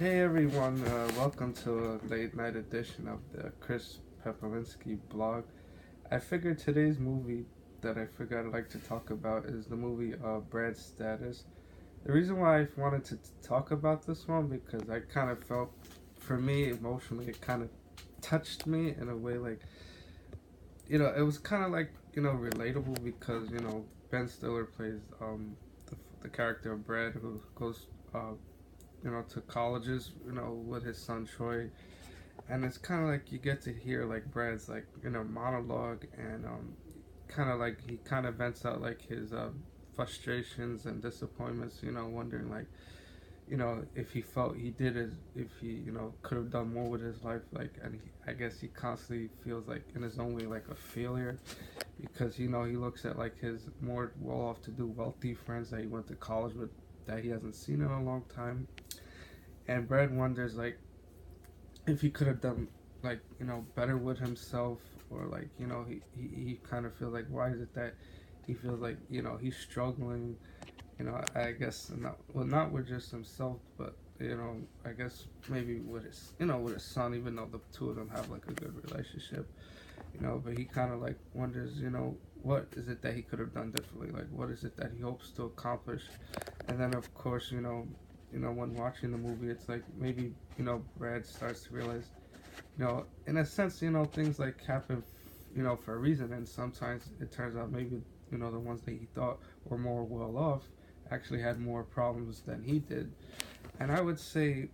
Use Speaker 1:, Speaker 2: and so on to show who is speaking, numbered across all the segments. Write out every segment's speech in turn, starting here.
Speaker 1: Hey everyone, welcome to a late night edition of the Chris Pepelinsky blog. I figured today's movie that I figured I'd like to talk about is the movie Brad's Status. The reason why I wanted to talk about this one because I kind of felt, for me emotionally, it kind of touched me in a way like, it was kind of like, relatable because, Ben Stiller plays the character of Brad who goes to colleges, with his son Troy, and it's kind of like you get to hear like Brad's like monologue, and kind of like he kind of vents out like his frustrations and disappointments, wondering like if he felt he did his, if he could have done more with his life, like, and I guess he constantly feels like in his own way like a failure because he looks at like his more well-off to do wealthy friends that he went to college with that he hasn't seen in a long time, and Brad wonders like if he could have done like better with himself, or like he kind of feels like why is it that he feels like he's struggling, I guess not with just himself, but I guess maybe with his with his son, even though the two of them have like a good relationship, but he kind of like wonders what is it that he could have done differently, like what is it that he hopes to accomplish. And then of course when watching the movie, it's like maybe Brad starts to realize in a sense things like happen for a reason, and sometimes it turns out maybe the ones that he thought were more well off actually had more problems than he did. And I would say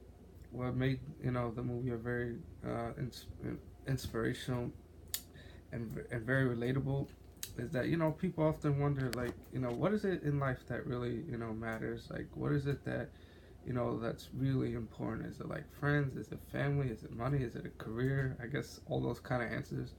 Speaker 1: what made the movie a very inspirational and very relatable is that people often wonder like what is it in life that really matters, like what is it that that's really important. Is it like friends? Is it family? Is it money? Is it a career? I guess all those kind of answers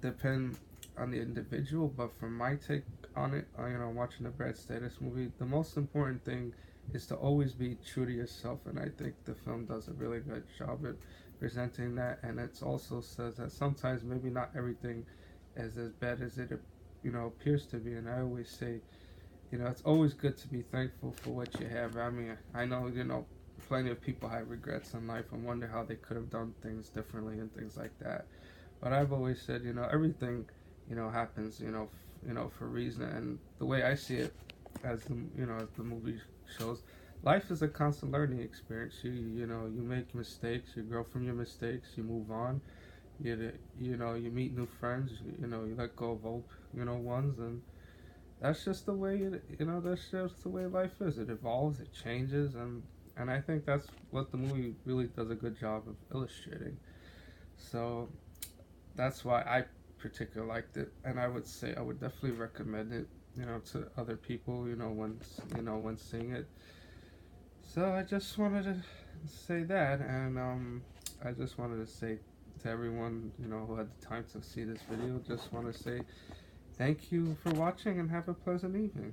Speaker 1: depend on the individual, but from my take on it, watching the Brad Status movie, the most important thing is to always be true to yourself, and I think the film does a really good job at presenting that. And it also says that sometimes maybe not everything is as bad as it appears to be. And I always say, it's always good to be thankful for what you have. I mean, I know plenty of people have regrets in life and wonder how they could have done things differently and things like that. But I've always said, everything, happens, for a reason. And the way I see it, as as the movie shows, life is a constant learning experience. You make mistakes, you grow from your mistakes, you move on. You meet new friends. You let go of old, ones, and that's just the way that's just the way life is. It evolves, it changes, and I think that's what the movie really does a good job of illustrating. So that's why I particularly liked it, and I would say I would definitely recommend it, to other people, when seeing it. So I just wanted to say that, and I just wanted to say to everyone, who had the time to see this video, just want to say thank you for watching and have a pleasant evening.